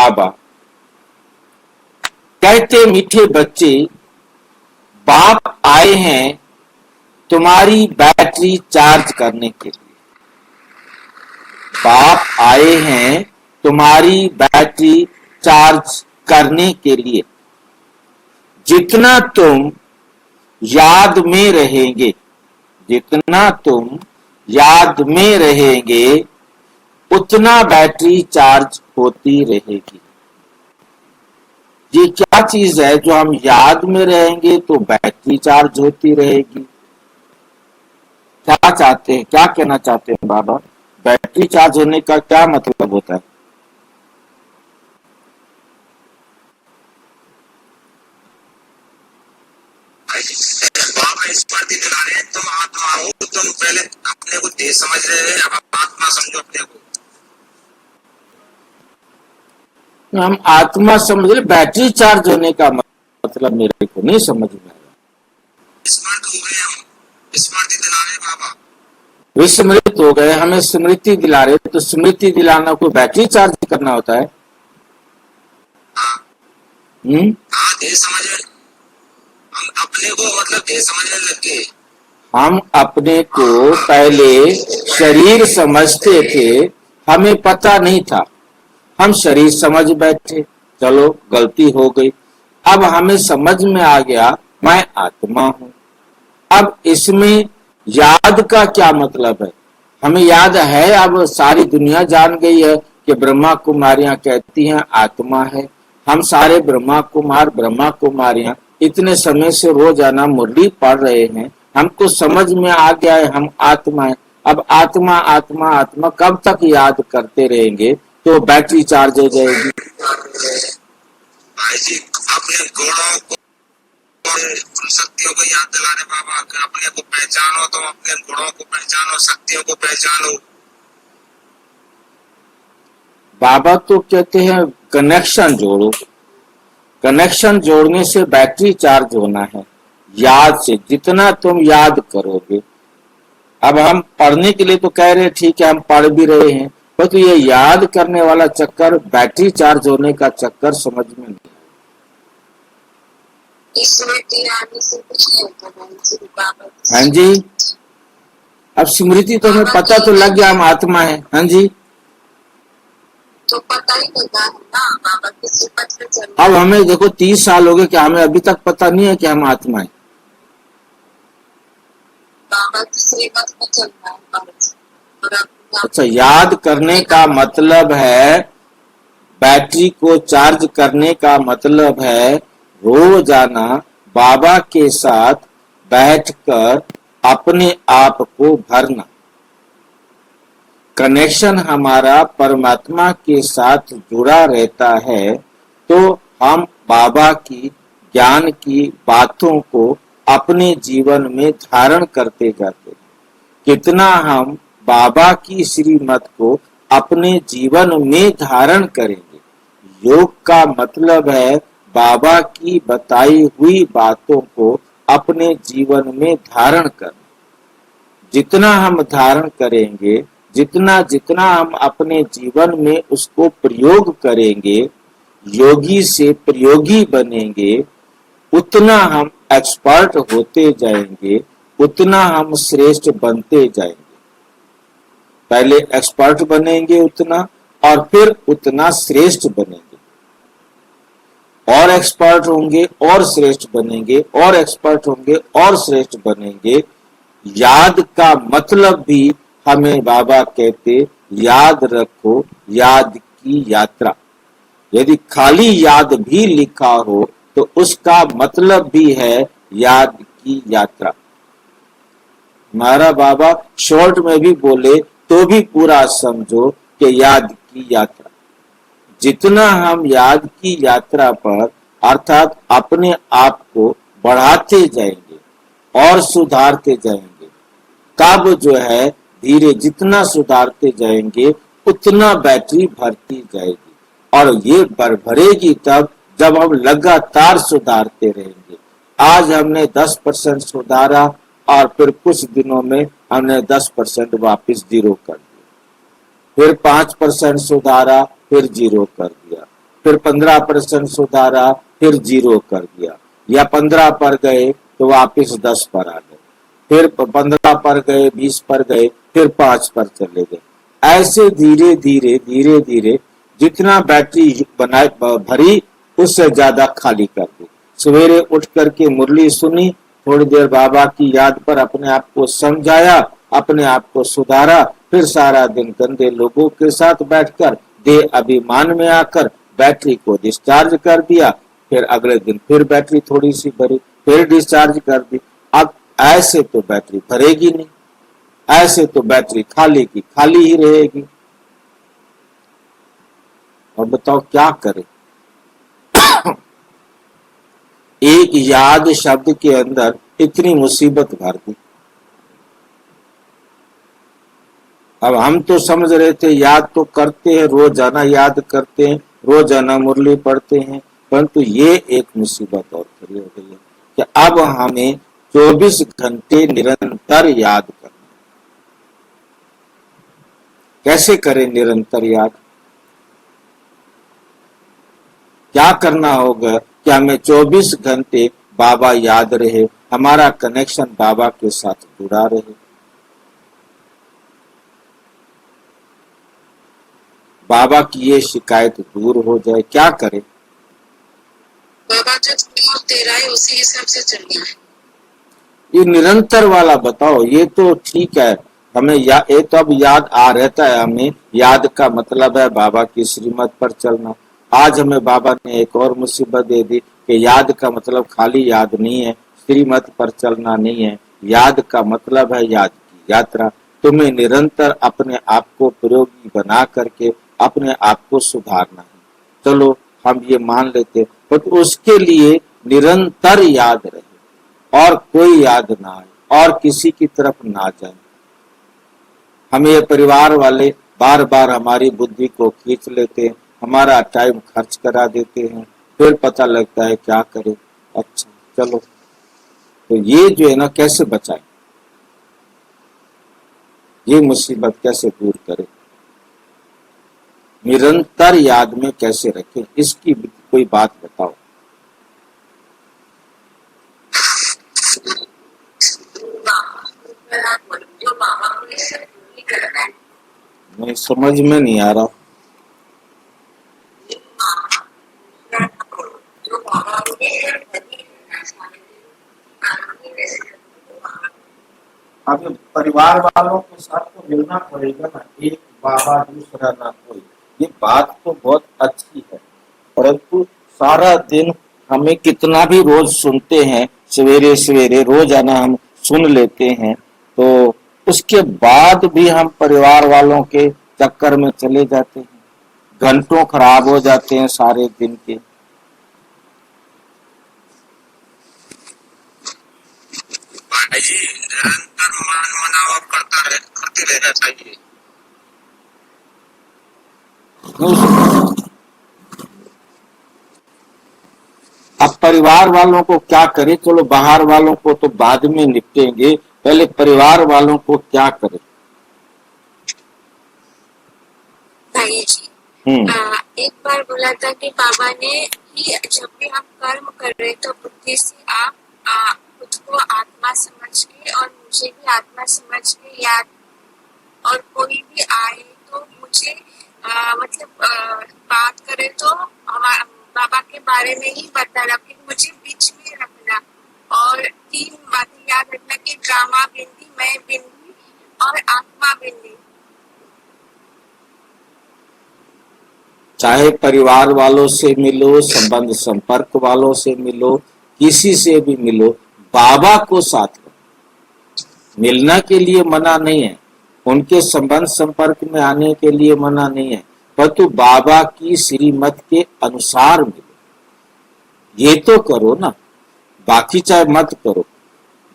बाबा कहते, मीठे बच्चे, बाप आए हैं तुम्हारी बैटरी चार्ज करने के लिए। बाप आए हैं तुम्हारी बैटरी चार्ज करने के लिए। जितना तुम याद में रहेंगे, जितना तुम याद में रहेंगे, उतना बैटरी चार्ज होती रहेगी। ये क्या चीज है? जो हम याद में रहेंगे तो बैटरी चार्ज होती रहेगी। क्या चाहते हैं, क्या कहना चाहते हैं बाबा? बैटरी चार्ज होने का क्या मतलब होता है? बाबा स्मृति दिला रहे हैं, तुम आत्मा हो, तुम पहले अपने को देह समझ रहे हैं, अब आत्मा समझो अपने को। हम आत्मा समझ रहे, बैटरी चार्ज होने का मतलब मेरे को नहीं समझ में आया। स्मृत हो गए हम, स्मृति दिला रहे बाबा। विस्मृत हो गए, हमें स्मृति दिला रहे। तो स्मृति दिलाना को बैटरी चार्ज करना होता है? हाँ, देह समझ, हम अपने को मतलब देह समझने लग गए। हम अपने को पहले शरीर समझते थे, हमें पता नहीं था, हम शरीर समझ बैठे, चलो गलती हो गई। अब हमें समझ में आ गया मैं आत्मा हूं। अब इसमें याद का क्या मतलब है? हमें याद है, अब सारी दुनिया जान गई है कि ब्रह्मा कुमारियां कहती हैं आत्मा है। हम सारे ब्रह्मा कुमारियां इतने समय से रोजाना मुरली पढ़ रहे हैं, हमको समझ में आ गया है हम आत्मा है। अब आत्मा आत्मा आत्मा कब तक याद करते रहेंगे तो बैटरी चार्ज हो जाएगी। भाई जी, अपने गुणों को, शक्तियों को याद दिला रहे बाबा, अपने को पहचानो, तो अपने गुणों को पहचानो, शक्तियों को पहचानो। बाबा तो कहते हैं कनेक्शन जोड़ो। कनेक्शन जोड़ने से बैटरी चार्ज होना है, याद से। जितना तुम याद करोगे, अब हम पढ़ने के लिए तो कह रहे हैं, ठीक है हम पढ़ भी रहे हैं, पर तो ये याद करने वाला चक्कर, बैटरी चार्ज होने का चक्कर समझ में नहीं। हाँ जी, अब स्मृति तो हमें पता तो लग गया हम आत्मा है। हाँ जी, तो पता ही लगा ना बाबा, किसी पता चला। अब हमें देखो 30 साल हो गए, क्या हमें अभी तक पता नहीं है कि हम आत्मा है? बाबा किसी पता चल रहा है। अच्छा, याद करने का मतलब है, बैटरी को चार्ज करने का मतलब है रोजाना बाबा के साथ बैठकर अपने आप को भरना। कनेक्शन हमारा परमात्मा के साथ जुड़ा रहता है तो हम बाबा की ज्ञान की बातों को अपने जीवन में धारण करते जाते हैं। कितना हम बाबा की श्रीमत को अपने जीवन में धारण करेंगे। योग का मतलब है बाबा की बताई हुई बातों को अपने जीवन में धारण करना। जितना हम धारण करेंगे, जितना जितना हम अपने जीवन में उसको प्रयोग करेंगे, योगी से प्रयोगी बनेंगे, उतना हम एक्सपर्ट होते जाएंगे, उतना हम श्रेष्ठ बनते जाएंगे। पहले एक्सपर्ट बनेंगे उतना, और फिर उतना श्रेष्ठ बनेंगे, और एक्सपर्ट होंगे और श्रेष्ठ बनेंगे, और एक्सपर्ट होंगे और श्रेष्ठ बनेंगे। याद का मतलब भी हमें बाबा कहते, याद रखो याद की यात्रा। यदि खाली याद भी लिखा हो तो उसका मतलब भी है याद की यात्रा। हमारा बाबा शॉर्ट में भी बोले तो भी पूरा समझो कि याद की यात्रा। जितना हम याद की यात्रा पर अर्थात अपने आप को बढ़ाते जाएंगे और सुधारते जाएंगे, तब जो है धीरे जितना सुधारते जाएंगे उतना बैटरी भरती जाएगी, और ये भरेगी तब जब हम लगातार सुधारते रहेंगे। आज हमने 10% सुधारा और फिर कुछ दिनों में हमने 10% वापस जीरो कर दिया, फिर 5% सुधारा, फिर जीरो कर दिया, फिर 15% सुधारा, फिर 0 कर दिया, या 15 पर गए तो वापिस 10 पर आ गए, फिर 15 पर गए, 20 पर गए, फिर 5 पर चले गए। ऐसे धीरे धीरे धीरे धीरे जितना बैटरी बनाए भरी उससे ज्यादा खाली कर दी। सवेरे उठ करके मुरली सुनी, थोड़ी देर बाबा की याद पर अपने आप को समझाया, अपने आप को सुधारा, फिर सारा दिन गंदे लोगों के साथ बैठकर देह अभिमान में आकर बैटरी को डिस्चार्ज कर दिया। फिर अगले दिन फिर बैटरी थोड़ी सी भरी, फिर डिस्चार्ज कर दी। अब ऐसे तो बैटरी भरेगी नहीं, ऐसे तो बैटरी खाली की खाली ही रहेगी। और बताओ क्या करें? एक याद शब्द के अंदर इतनी मुसीबत भर दी। अब हम तो समझ रहे थे याद तो करते हैं, रोजाना याद करते हैं, रोजाना मुरली पढ़ते हैं, परंतु ये एक मुसीबत और खड़ी हो गई है कि अब हमें 24 घंटे निरंतर याद करना। कैसे करें निरंतर याद? क्या करना होगा कि हमें 24 घंटे बाबा याद रहे, हमारा कनेक्शन बाबा के साथ जुड़ा रहे। बाबा की ये शिकायत दूर हो जाए, क्या करें? बाबा जो तेरा है उसी हिसाब से चलना है। ये निरंतर वाला बताओ, ये तो ठीक है, हमें ये तो अब याद आ रहता है। हमें याद का मतलब है बाबा की श्रीमत पर चलना। आज हमें बाबा ने एक और मुसीबत दे दी कि याद का मतलब खाली याद नहीं है, श्रीमत पर चलना नहीं है। याद का मतलब है याद की यात्रा। तुम्हें निरंतर अपने आप को प्रयोगी बना करके अपने आप को सुधारना है। चलो हम ये मान लेते, पर तो उसके लिए निरंतर याद रहे और कोई याद ना आए और किसी की तरफ ना जाए। हमें ये परिवार वाले बार बार हमारी बुद्धि को खींच लेते हैं, हमारा टाइम खर्च करा देते हैं, फिर पता लगता है क्या करें। अच्छा चलो, तो ये जो है ना कैसे बचाए, ये मुसीबत कैसे दूर करें, निरंतर याद में कैसे रखें, इसकी कोई बात बताओ। नहीं समझ में नहीं आ रहा। अब परिवार वालों के साथ तो मिलना पड़ेगा ना, एक बाबा दूसरा ना कोई। ये बात तो बहुत अच्छी है, परंतु सारा दिन हमें कितना भी रोज सुनते हैं, सवेरे सवेरे रोजाना हम सुन लेते हैं, तो उसके बाद भी हम परिवार वालों के चक्कर में चले जाते हैं, घंटों खराब हो जाते हैं सारे दिन के। भाई जी निरंतर मान मनाव करते रहना चाहिए। अब परिवार वालों को क्या करें? चलो बाहर वालों को तो बाद में निपटेंगे, पहले परिवार वालों को क्या करें? भाई जी एक बार बोला था कि बाबा ने कि जब भी हम कर्म कर रहे तो बुद्धि से आप खुद को आत्मा समझ के और मुझे भी आत्मा समझ के याद, और कोई भी आए तो मुझे बात करे तो बाबा के बारे में ही बताना, फिर मुझे बीच में रखना, और 3 बातें याद रखना कि ड्रामा बिंदी, मैं बिंदी और आत्मा बिंदी। चाहे परिवार वालों से मिलो, संबंध संपर्क वालों से मिलो, किसी से भी मिलो, बाबा को साथ लो। मिलना के लिए मना नहीं है, उनके संबंध संपर्क में आने के लिए मना नहीं है, परंतु बाबा की श्रीमत के अनुसार मिलो। ये तो करो ना, बाकी चाहे मत करो,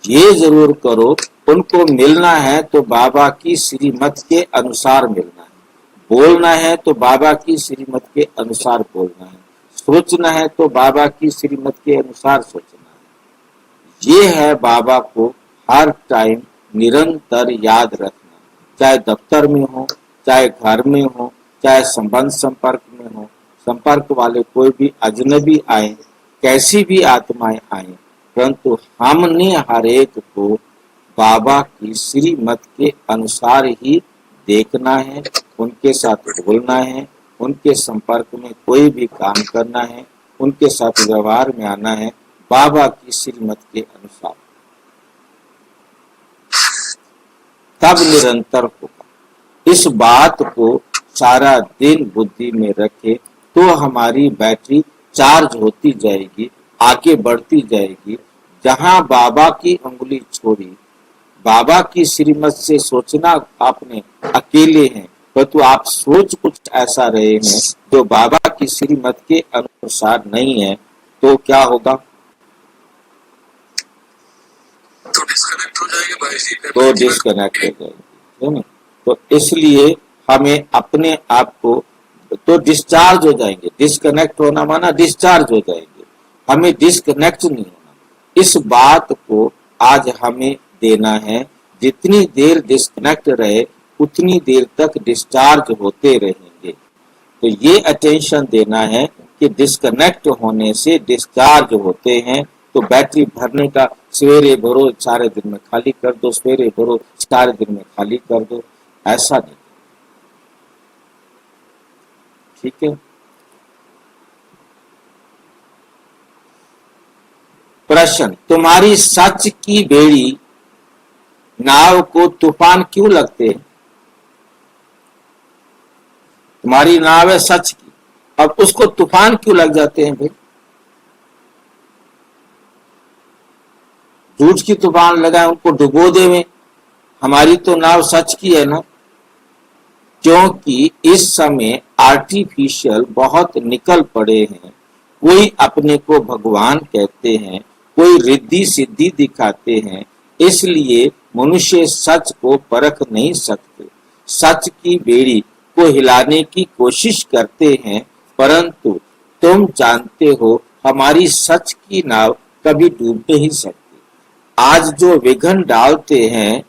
ये जरूर करो। उनको मिलना है तो बाबा की श्रीमत के अनुसार मिलना है, बोलना है तो बाबा की श्रीमत के अनुसार बोलना है, सोचना है तो बाबा की श्रीमत के अनुसार सोचना है। ये है बाबा को हर टाइम निरंतर याद रखना, चाहे दफ्तर में हो, चाहे घर में हो, चाहे संबंध संपर्क में हो, संपर्क वाले कोई भी अजनबी आए, कैसी भी आत्माएं आए, परंतु हमने हर एक को बाबा की श्रीमत के अनुसार ही देखना है, उनके साथ बोलना है, उनके संपर्क में कोई भी काम करना है, उनके साथ व्यवहार में आना है बाबा की श्रीमत के अनुसार, तब निरंतर होगा। इस बात को सारा दिन बुद्धि में रखे तो हमारी बैटरी चार्ज होती जाएगी, आगे बढ़ती जाएगी। जहां बाबा की उंगली छोड़ी, बाबा की श्रीमत से सोचना आपने अकेले हैं, परंतु आप सोच कुछ ऐसा रहे हैं जो बाबा की श्रीमत के अनुसार नहीं है, तो क्या होगा? तो डिस्कनेक्ट हो जाएगी भाई जी, तो डिस्कनेक्ट हो जाएगी, है ना? तो इसलिए हमें अपने आप को तो डिस्चार्ज हो जाएंगे। डिस्कनेक्ट होना माना डिस्चार्ज हो जाएंगे, हमें डिस्कनेक्ट नहीं होना। इस बात को आज हमें देना है। जितनी देर डिस्कनेक्ट रहे उतनी देर तक डिस्चार्ज होते रहेंगे। तो ये अटेंशन देना है कि डिस्कनेक्ट होने से डिस्चार्ज होते हैं। तो बैटरी भरने का सवेरे भरो सारे दिन में खाली कर दो, सवेरे भरो सारे दिन में खाली कर दो, ऐसा नहीं। ठीक है। प्रश्न, तुम्हारी सच की बेड़ी नाव को तूफान क्यों लगते हैं? तुम्हारी नाव है सच की, अब उसको तूफान क्यों लग जाते हैं भाई? झूठ की तूफान लगाए उनको डुबो देवे, हमारी तो नाव सच की है ना। क्योंकि इस समय आर्टिफिशियल बहुत निकल पड़े हैं। कोई अपने को भगवान कहते हैं, कोई रिद्धि सिद्धि दिखाते हैं, इसलिए मनुष्य सच को परख नहीं सकते। सच की बेड़ी को हिलाने की कोशिश करते हैं, परंतु तुम जानते हो हमारी सच की नाव कभी डूब नहीं सकती। आज जो विघन डालते हैं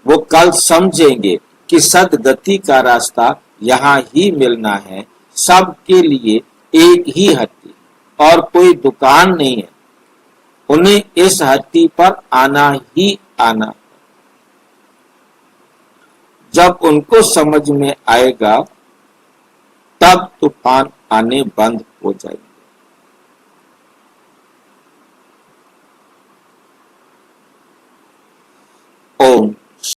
वो कल समझेंगे कि सदगति का रास्ता यहाँ ही मिलना है। सबके लिए एक ही हट्टी और कोई दुकान नहीं है, उन्हें इस हट्टी पर आना ही आना। जब उनको समझ में आएगा तब तूफान आने बंद हो जाएंगे। ओम